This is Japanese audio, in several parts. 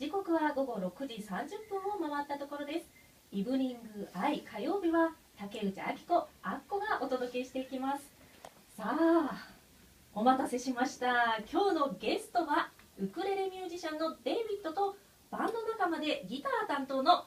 時刻は午後6時30分を回ったところです。イブニングアイ火曜日は竹内明子あっこがお届けしていきます。さあお待たせしました。今日のゲストはウクレレミュージシャンのデイビッドとバンド仲間でギター担当の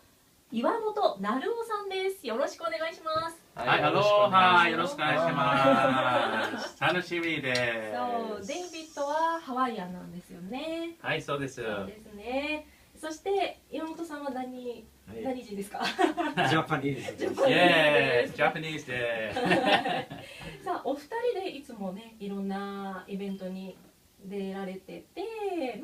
岩本成夫さんです。よろしくお願いします。はい、アロハ、よろしくお願いします。楽しみです。そう、デイビッドはハワイアンなんですよね。はい、そうです。そうですね。そして岩本さんは何人ですか？ジャパニーズです。イエーイ、ジャパニーズです。さあ、お二人でいつもね、いろんなイベントに出られてて、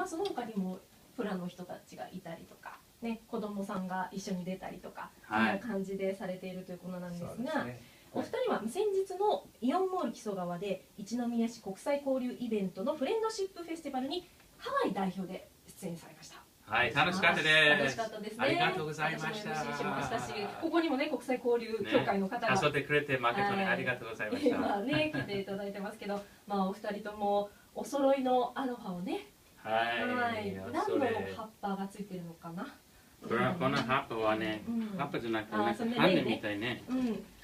その他にもプラの人たちがいたりとか、ね、子供さんが一緒に出たりとか、そんな感じでされているということなんですが、お二人は先日のイオンモール木曽川で一宮市国際交流イベントのフレンドシップフェスティバルにハワイ代表で出演されました。はい、楽しかったです。楽しかったですね。ありがとうございました。私も MC しましたし、ここにもね国際交流協会の方が、誘ってくれて誠にありがとうございました。今ね来ていただいてますけど、お二人ともお揃いのアロハをね、はい、何の葉っぱがついてるのかな。この葉っぱはね、葉っぱじゃなくて羽みたいね。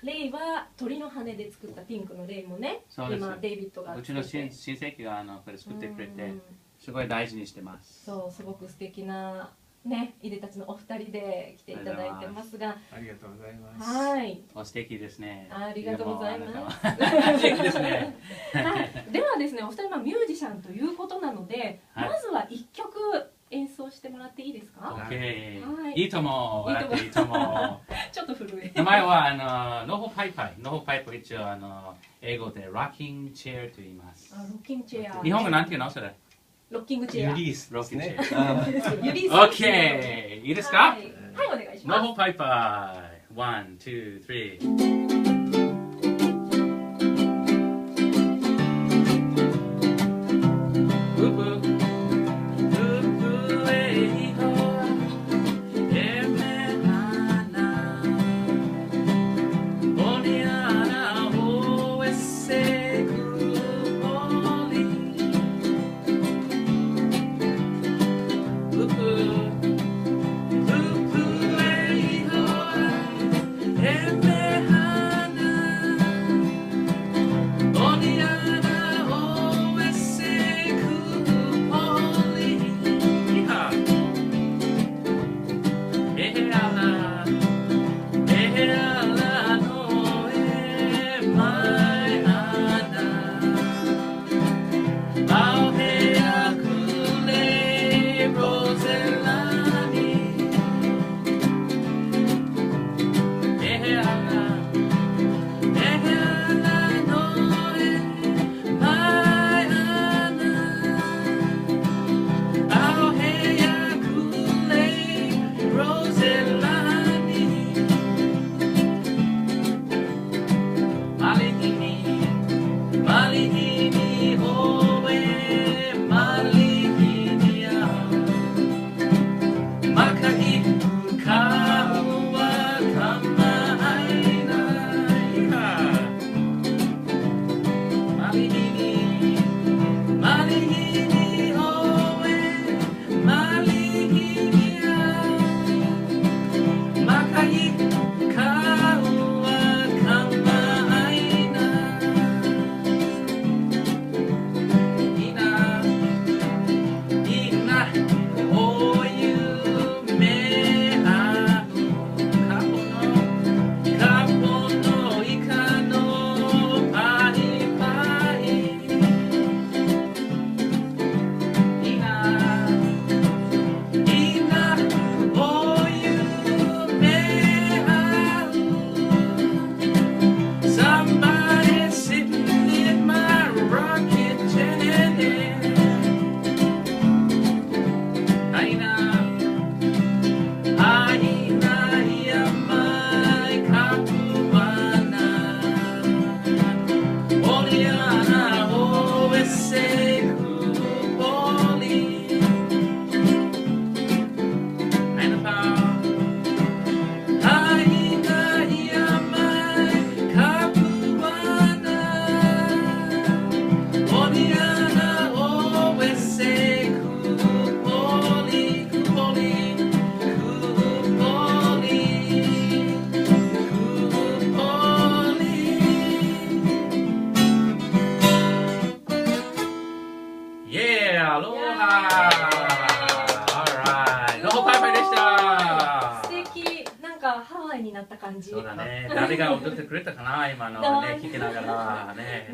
レイは鳥の羽で作ったピンクのレイもね、今デイビッドがうちの親戚がこれ作ってくれて、すごい大事にしてます。そう、すごく素敵なね、いでたちのお二人で来ていただいてますが、ありがとうございます。はい。お素敵ですね。ありがとうございます。素敵ですね。はい。ではですね、お二人ミュージシャンということなので、まずは一曲演奏してもらっていいですか？オッケー。いいとも。いいとも。ちょっと古い。名前はノホパイパイ。ノホパイパイ一応英語でロッキングチェアと言います。ロッキングチェア。日本語なんていうのそれ？ロッキングチェア。ユリース。ロッキングチェア。ユリース。オッケー。いいですか？はい、お願いします。ノホパイパイ。1、2、3。Every アロハ Alright ノホパイパイでした素敵。なんかハワイになった感じ。そうだね誰が踊ってくれたかな今のね聞きながらね